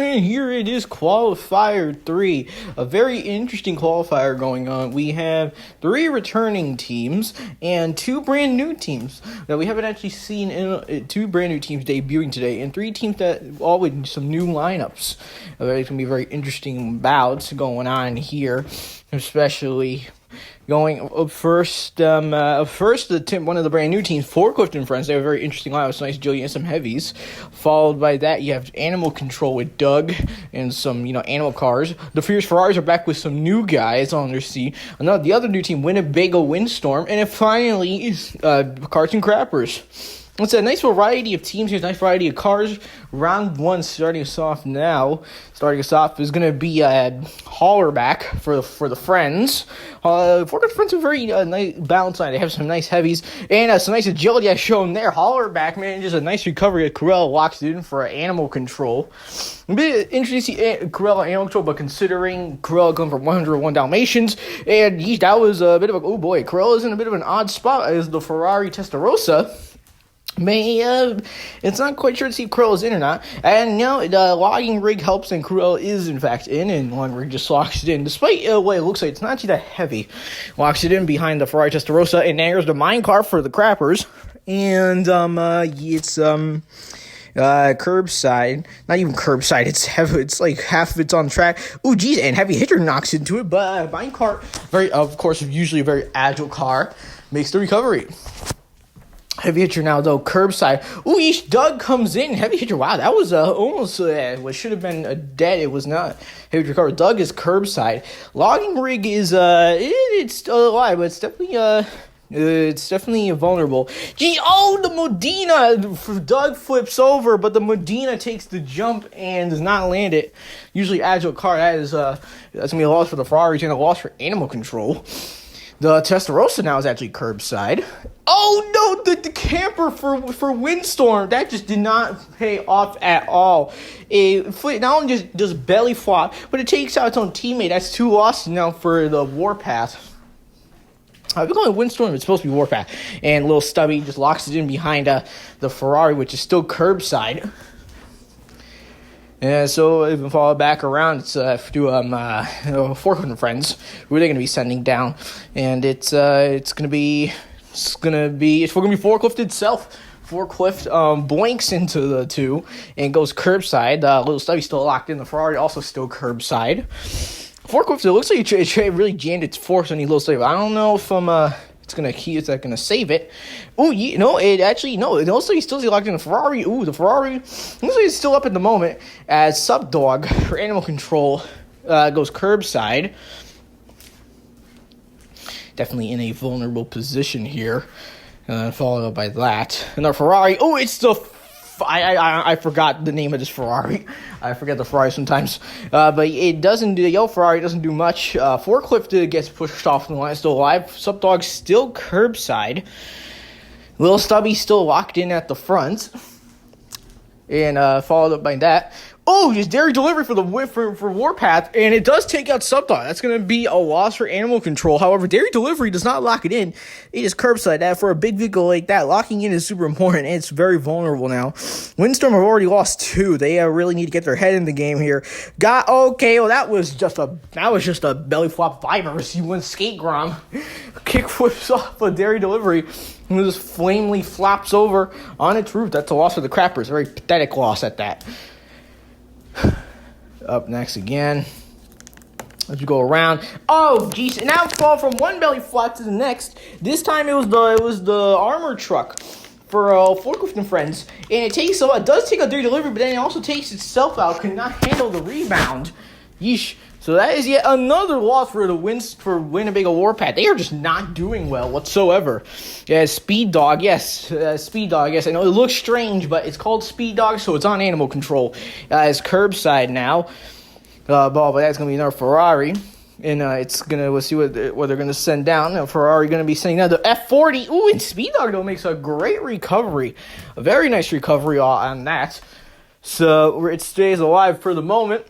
And here it is, qualifier 3. A very interesting qualifier going on. We have 3 returning teams and 2 brand new teams that we haven't actually seen in 2 brand new teams debuting today, and 3 teams that all with some new lineups. It's going to be very interesting bouts going on here, especially going up first, one of the brand new teams, Forklift and Friends. They have a very interesting lineup, some nice agility and some heavies. Followed by that, you have Animal Control with Doug and some, animal cars. The Fierce Ferraris are back with some new guys on their seat. The other new team, Winnebago Windstorm. And then finally, Carts and Crappers. It's a nice variety of teams here, a nice variety of cars. Round 1 starting us off is going to be Haulerback for the Friends. Forklift Friends are very nice balanced line. They have some nice heavies and some nice agility as shown there. Haulerback, man, just a nice recovery. Corella locks it in for Animal Control. A bit interesting to see Corella Animal Control, but considering Corella going for 101 Dalmatians, and that was a bit of Corella's in a bit of an odd spot as the Ferrari Testarossa. It's not quite sure to see if Corella is in or not. And the logging rig helps, and Corella is in fact in, and logging rig just locks it in. Despite what it looks like, it's not actually that heavy. Locks it in behind the Ferrari Testarossa, and there's the minecart for the Crappers. And it's curbside. Not even curbside. It's heavy. It's like half of it's on track. Ooh, geez, and Heavy Hitter knocks into it, but minecart, usually a very agile car, makes the recovery. Heavy Hitter now, though, curbside. Ooh, Doug comes in. Heavy Hitter, wow, that was almost what should have been a dead. It was not. Heavy Hitter cover. Doug is curbside. Logging rig is, it's still alive, but it's definitely vulnerable. The Modena! Doug flips over, but the Modena takes the jump and does not land it. Usually agile car, that's going to be a loss for the Ferraris and a loss for Animal Control. The Testarossa now is actually curbside. Oh no, the camper for Windstorm, that just did not pay off at all. It not only just does belly flop, but it takes out its own teammate. That's 2 losses now for the Warpath. I've been calling Windstorm, it's supposed to be Warpath. And Little Stubby just locks it in behind the Ferrari, which is still curbside. And so if we follow back around, it's Forklift and Friends, who are they going to be sending down? And it's going to be Forklift itself. Forklift blanks into the 2 and goes curbside. Little Stubby still locked in. The Ferrari also still curbside. Forklift, it looks like it really jammed its force on the Little Stubby. I don't know if it's gonna save it. Oh, it looks like he's still locked in the Ferrari. Ooh, the Ferrari looks like it's still up at the moment as Subdog for Animal Control goes curbside. Definitely in a vulnerable position here. Followed up by that. And the Ferrari, it's the I forgot the name of this Ferrari. I forget the Ferrari sometimes. But it doesn't do, the yellow Ferrari doesn't do much. Forklift gets pushed off the line, still alive. Subdog still curbside. Little Stubby still locked in at the front. And followed up by that. Oh, just dairy delivery for Warpath, and it does take out Subdog. That's going to be a loss for Animal Control. However, dairy delivery does not lock it in. It is curbside. That for a big vehicle like that, locking in is super important, and it's very vulnerable now. Windstorm have already lost 2. They really need to get their head in the game here. That was just a belly flop virus. You went skate grom. Kick flips off a dairy delivery. And just flamely flops over on its roof. That's a loss for the Crappers. A very pathetic loss at that. Up next again. As we go around. Oh, geez. And now it's fall from one belly flop to the next. This time it was the armor truck for Forklift and Friends. And it does take a dairy delivery, but then it also takes itself out. Could not handle the rebound. Yeesh. So that is yet another loss for Winnebago Warpath. They are just not doing well whatsoever. Yeah, Speed Dog, yes. I know it looks strange, but it's called Speed Dog, so it's on Animal Control. It's curbside now. But that's going to be another Ferrari. And we'll see what they're going to send down. Now, Ferrari going to be sending down the F40. Ooh, and Speed Dog, though, makes a great recovery. A very nice recovery on that. So it stays alive for the moment.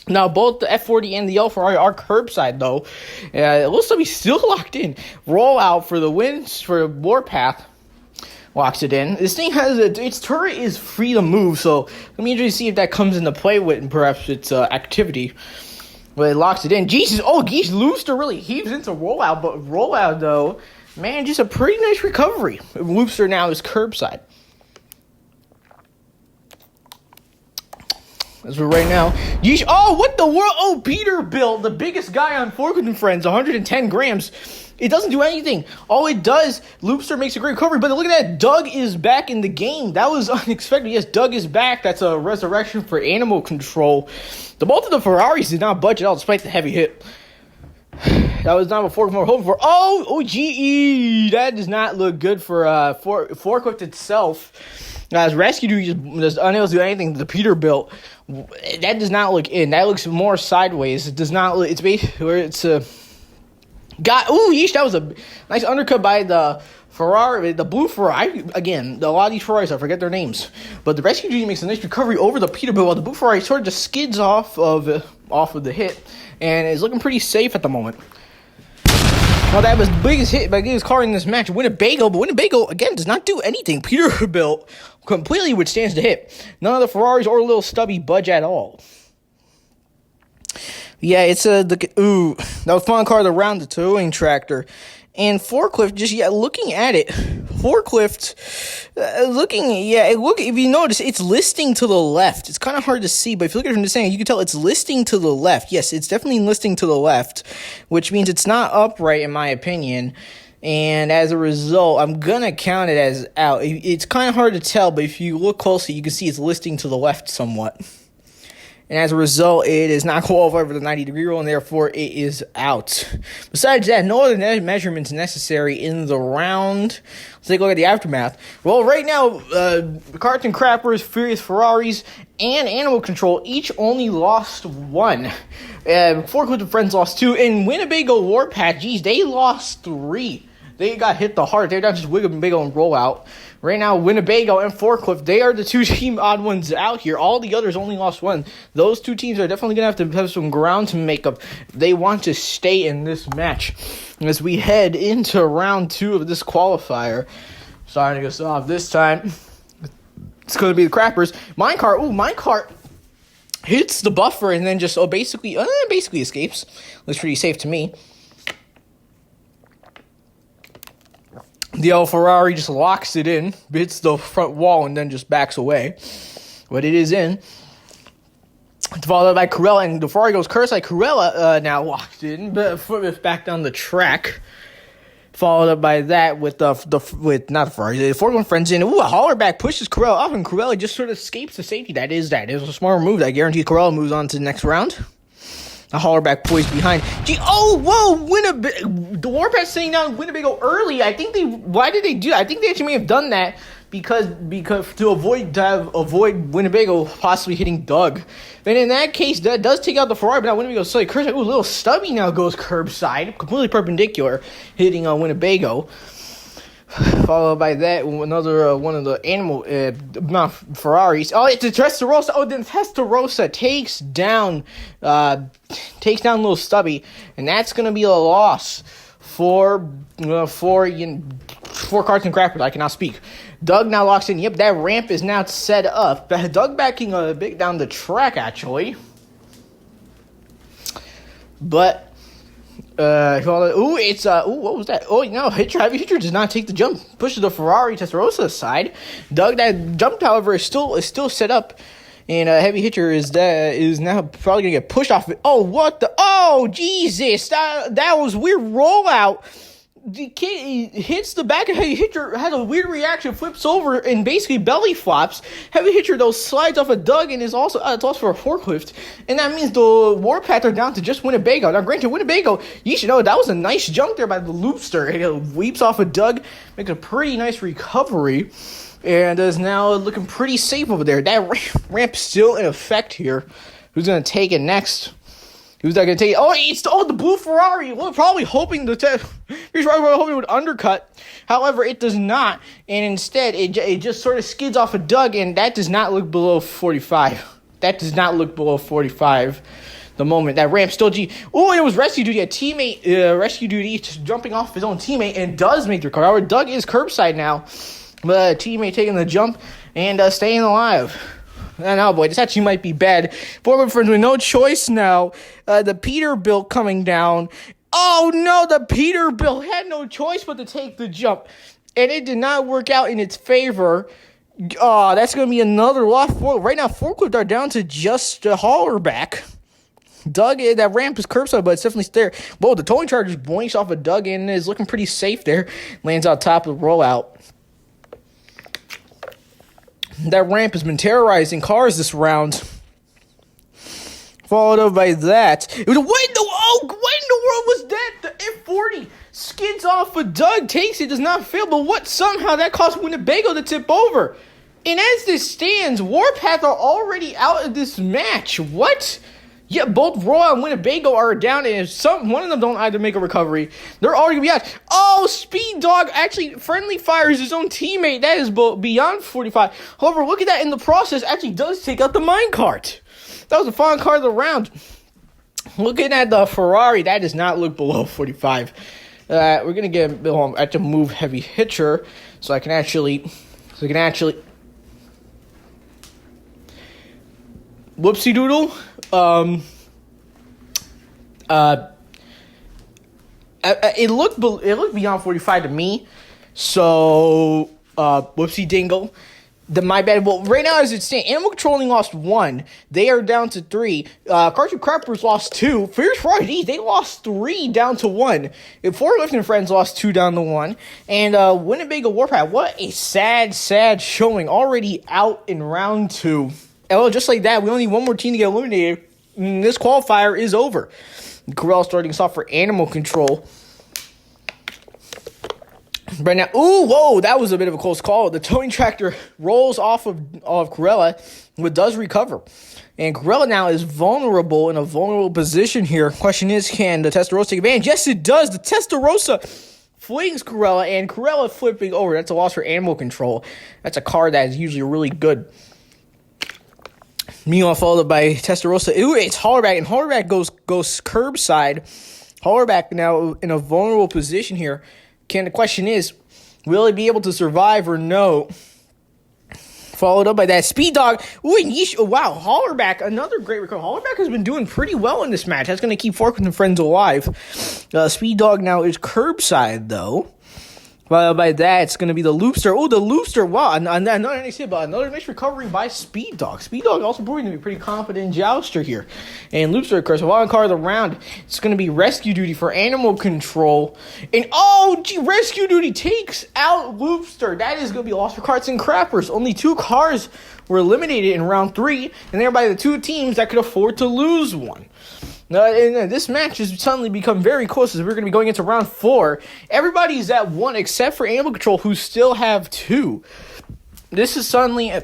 Now, both the F40 and the yellow Ferrari are curbside, though. It looks like he's still locked in. Roll out for the wins for Warpath. Locks it in. This thing has its turret is free to move, so let me just see if that comes into play with perhaps its activity. But it locks it in. Jesus, geez, Loopster really heaves into rollout, but rollout though, man, just a pretty nice recovery. Loopster now is curbside. That's what right now. Yeesh. Oh, what the world? Oh, Peterbilt, the biggest guy on Forklift and Friends, 110 grams. It doesn't do anything. All it does, Loopster makes a great recovery, but look at that. Doug is back in the game. That was unexpected. Yes, Doug is back. That's a resurrection for animal control. Both of the Ferraris did not budge at all, despite the heavy hit. That was not what Forklift were hoping for. GE. That does not look good for Forklift itself. As Rescue Duty just unable to do anything, the Peterbilt, that does not look in. That looks more sideways. It does not look, it's basically where it's yeesh, that was a nice undercut by the Ferrari, the blue Ferrari. Again, a lot of these Ferraris, I forget their names. But the Rescue Duty makes a nice recovery over the Peterbilt, while the blue Ferrari sort of just skids off of the hit, and is looking pretty safe at the moment. Well, that was the biggest hit by the biggest car in this match, Winnebago. But Winnebago, again, does not do anything. Peterbilt completely withstands the hit. None of the Ferraris or Little Stubby budge at all. Yeah, it's that was fun car around the towing tractor. And Forklift, looking at it, Forklift, if you notice, it's listing to the left. It's kind of hard to see, but if you look at it from this angle, you can tell it's listing to the left. Yes, it's definitely listing to the left, which means it's not upright, in my opinion. And as a result, I'm going to count it as out. It's kind of hard to tell, but if you look closely, you can see it's listing to the left somewhat. And as a result, it is not qualified for the 90-degree rule, and therefore it is out. Besides that, no other measurements necessary in the round. Let's take a look at the aftermath. Well, right now, Carton Crappers, Furious Ferraris, and Animal Control each only lost one. Forklift and Friends lost two, and Winnebago Warpath, they lost three. They got hit the hard. They're not just Winnebago and Rollout. Right now, Winnebago and Forklift, they are the two team odd ones out here. All the others only lost one. Those two teams are definitely going to have some ground to make up. They want to stay in this match as we head into round 2 of this qualifier. Starting us off this time, it's going to be the Crappers. Minecart hits the buffer and then just basically escapes. Looks pretty safe to me. The El Ferrari just locks it in, hits the front wall, and then just backs away. But it is in. It's followed by Corella, and the Ferrari goes curbside. Corella now locked in, but back down the track. Followed up by that with not the Ferrari, the Forklift Friends in. A hauler back pushes Corella off, and Corella just sort of escapes the safety. That is a smart move. I guarantee Corella moves on to the next round. The hauler back poised behind. The Warpath sitting down Winnebago early. Why did they do that? I think they actually may have done that because to avoid Winnebago possibly hitting Doug. And in that case, that does take out the Ferrari, but now Winnebago's slightly curbside. Little Stubby now goes curbside, completely perpendicular, hitting Winnebago. Followed by that, another one of the Ferraris. Oh, it's a Testarossa. Oh, then Testarossa takes down Little Stubby, and that's gonna be a loss for Carton Crappers. I cannot speak. Doug now locks in. Yep, that ramp is now set up. Doug backing a bit down the track actually, but. What was that? Heavy Hitcher does not take the jump. Pushes the Ferrari Testarossa aside. Doug, that jump, however, is still set up. And Heavy Hitcher is now probably going to get pushed off it. Oh, what the? Oh, Jesus. That was weird rollout. The kid hits the back of Heavy Hitcher, has a weird reaction, flips over, and basically belly flops. Heavy Hitcher, though, slides off a Doug and is also it's also for a Forklift. And that means the Warpath are down to just Winnebago. Now, granted, Winnebago, you should know, that was a nice jump there by the Loopster. It leaps off a Doug, makes a pretty nice recovery, and is now looking pretty safe over there. That ramp still in effect here. Who's going to take it next? Who's that going to take it? It's the blue Ferrari. We're probably hoping it would undercut. However, it does not. And instead, it just sort of skids off a Doug, and that does not look below 45. That does not look below 45. The moment that ramp still and it was Rescue Duty. A teammate, Rescue Duty, just jumping off his own teammate, and does make the recovery. However, Doug is curbside now. But teammate taking the jump and staying alive. Oh boy, this actually might be bad. Forward friends with no choice now. The Peterbilt coming down. Oh no, the Peterbilt had no choice but to take the jump. And it did not work out in its favor. That's going to be another loss. Right now, forklift are down to just a hauler back. Doug, that ramp is curbside, but it's definitely there. Whoa, the towing charge just boinks off of Doug and is looking pretty safe there. Lands on top of the rollout. That ramp has been terrorizing cars this round. Followed up by that. What in the world was that? The F40 skids off of Doug, takes it, does not fail, but somehow that caused Winnebago to tip over. And as this stands, Warpath are already out of this match. What? Yeah, both Roy and Winnebago are down, and if one of them don't either make a recovery, they're already going to be out. Oh, Speed Dog actually friendly fires his own teammate. That is beyond 45. However, look at that. In the process, actually does take out the minecart. That was the final car of the round. Looking at the Ferrari, that does not look below 45. We're going to get I have to move heavy hitcher so I can actually whoopsie doodle. It looked beyond 45 to me. So whoopsie dingle. My bad. Well, right now as it stands, Animal Control only lost 1. They are down to 3. Cartoon Crappers lost 2. Fierce Friday, they lost 3 down to 1. Four Lifting Friends lost 2 down to 1. And Winnebago Warpath, what a sad showing. Already out in round 2. And well, just like that, we only need one more team to get eliminated. And this qualifier is over. Corral starting us off for Animal Control. Right now, whoa, that was a bit of a close call. The towing tractor rolls off of Corella, but does recover. And Corella now is vulnerable in a vulnerable position here. Question is, can the Testarossa take advantage? Yes, it does. The Testarossa flings Corella, and Corella flipping over. That's a loss for Animal Control. That's a car that is usually really good. Meanwhile, followed by Testarossa. It's Hollerback, and Hollerback goes curbside. Hollerback now in a vulnerable position here. The question is, will he be able to survive or no? Followed up by that Speed Dog. Wow, Hollerback, another great recovery. Hollerback has been doing pretty well in this match. That's going to keep Fork and Friends alive. Speed Dog now is curbside, though. Followed by that, it's going to be the Loopster. Oh, the Loopster. Wow, another nice recovery by Speed Dog. Speed Dog also proving to be pretty confident jouster here. And Loopster, of course, a wild card of the round. It's going to be Rescue Duty for Animal Control. And, Rescue Duty takes out Loopster. That is going to be a loss for Carts and Crappers. Only 2 cars were eliminated in round 3, and thereby the 2 teams that could afford to lose one. And this match has suddenly become very close as we're going to be going into round 4. Everybody's at 1 except for Animal Control, who still have 2. This is suddenly a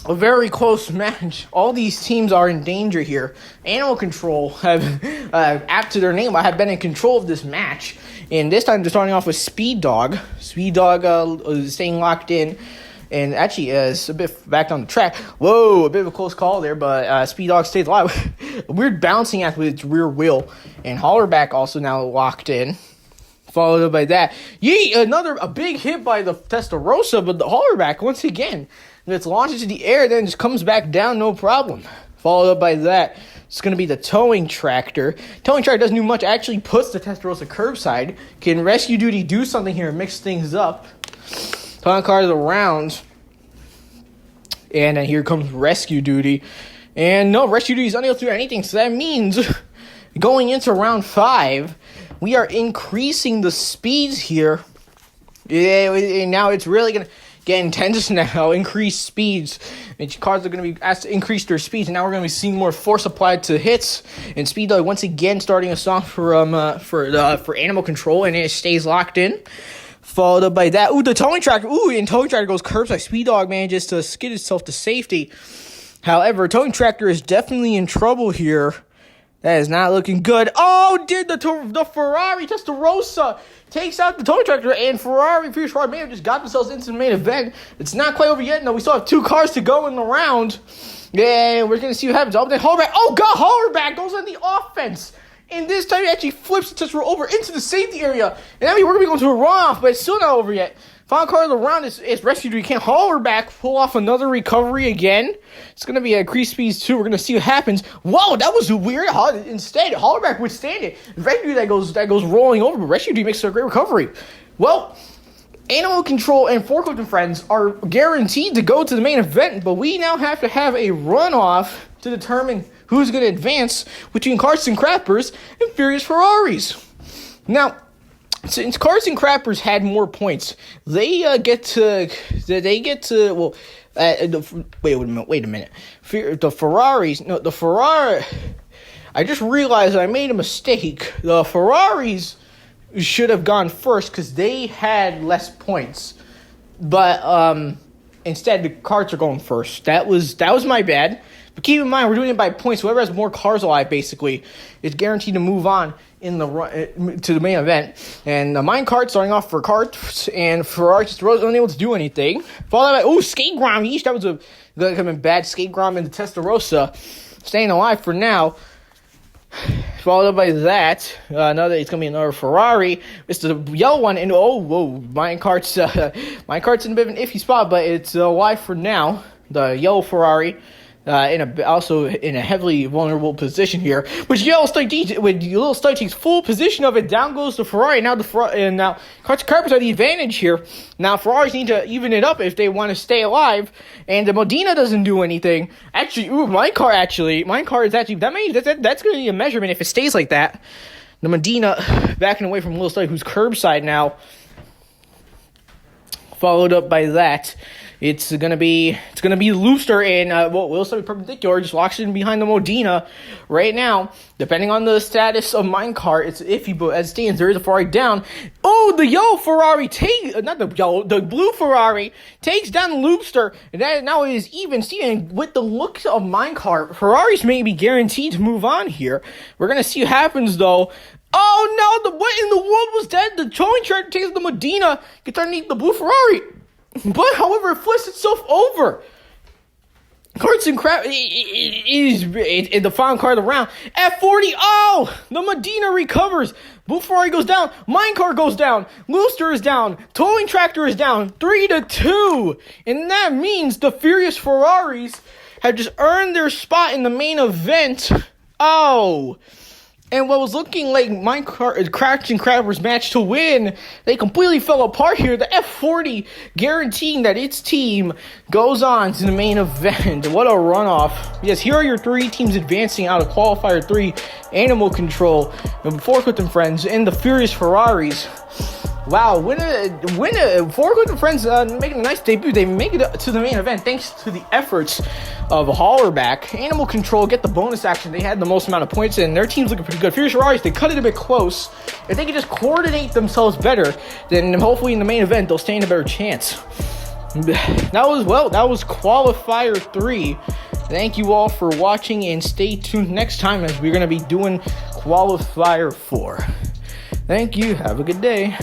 very close match. All these teams are in danger here. Animal Control have, after their name, have been in control of this match. And this time they're starting off with Speed Dog. Speed Dog is staying locked in. And actually, it's a bit back on the track. Whoa, a bit of a close call there, but Speed Dog stays alive. Weird bouncing act with its rear wheel. And Hollerback also now locked in. Followed up by that. A big hit by the Testarossa, but the Hollerback, once again, gets launched into the air, then just comes back down, no problem. Followed up by that. It's going to be the Towing Tractor. Towing Tractor doesn't do much. Actually puts the Testarossa curbside. Can Rescue Duty do something here and mix things up? Final card of the round. And then here comes Rescue Duty. And no, Rescue Duty is unable to do anything. So that means going into round 5, we are increasing the speeds here. Yeah, now it's really going to get intense now. Increase speeds. And cars are going to be asked to increase their speeds. And now we're going to be seeing more force applied to hits. And Speed Dog once again starting us off for Animal Control. And it stays locked in. Followed up by that. The Towing Tractor. And Towing Tractor goes curbside. Speed Dog manages to skid itself to safety. However, Towing Tractor is definitely in trouble here. That is not looking good. The Ferrari Testarossa takes out the Towing Tractor, and Ferrari may have just got themselves into the main event. It's not quite over yet. No, we still have 2 cars to go in the round. Yeah, we're going to see what happens. Hollerback goes on the offense. And this time he actually flips the Testarossa over into the safety area. And I mean, we're going to be going to a runoff, but it's still not over yet. Final car of the round is Rescue 3. Can Hollerback pull off another recovery again? It's going to be at increased speeds too. We're going to see what happens. Whoa, that was weird. Instead, Hollerback would stand it. Rescue that goes rolling over, but Rescue 3 makes a great recovery. Well, Animal Control and Forklift and Friends are guaranteed to go to the main event, but we now have to have a runoff to determine who's going to advance between Carts and Crappers and Furious Ferraris. Now, since Carts and Crappers had more points, they get to wait a minute. The Ferraris, I just realized I made a mistake. The Ferraris should have gone first because they had less points, but instead the Carts are going first. That was my bad. But keep in mind, we're doing it by points. Whoever has more cars alive, basically, is guaranteed to move on in the run to the main event. And the minecart starting off for Carts, and Ferrari just unable to do anything. Followed by Skate Grom. Yeesh, that was a bad Skate Grom and the Testarossa staying alive for now. Followed by that, it's gonna be another Ferrari. It's the yellow one, and minecart's in a bit of an iffy spot, but it's alive for now. The yellow Ferrari. Also in a heavily vulnerable position here, which Little Stike takes full position of it. Down goes the Ferrari. Now now Carts and Crappers are the advantage here. Now Ferraris need to even it up if they want to stay alive. And the Modena doesn't do anything. Actually, mine car is actually that's going to be a measurement if it stays like that. The Modena backing away from Little Stike, who's curbside now. Followed up by that. It's gonna be Looster and Will Stike perpendicular just locks in behind the Modena right now. Depending on the status of minecart, it's iffy, but as it stands, there is a Ferrari down. Oh, the yellow Ferrari the blue Ferrari takes down the Looster, and that now is even. Steven, with the looks of minecart, Ferraris may be guaranteed to move on here. We're gonna see what happens though. Oh no! What in the world was that? The towing tractor takes the Modena, gets underneath the blue Ferrari. But, however, it flips itself over. Carts and Crappers is in the final car of the round. At 40, the Modena recovers. Blue Ferrari goes down. Minecart goes down. Looster is down. Towing tractor is down. 3-2. And that means the Furious Ferraris have just earned their spot in the main event. And what was looking like Carts and Crappers match to win, they completely fell apart here. The F40 guaranteeing that its team goes on to the main event. What a runoff. Yes, here are your three teams advancing out of qualifier 3. Animal Control, Forklift and Friends, and the Furious Ferraris. Wow, Forklift and Friends making a nice debut. They make it to the main event thanks to the efforts of Hollerback. Animal Control get the bonus action. They had the most amount of points, and their team's looking pretty good. Furious Ferraris, they cut it a bit close. If they can just coordinate themselves better, then hopefully in the main event they'll stand a better chance. That was qualifier 3. Thank you all for watching, and stay tuned next time as we're going to be doing qualifier 4. Thank you. Have a good day.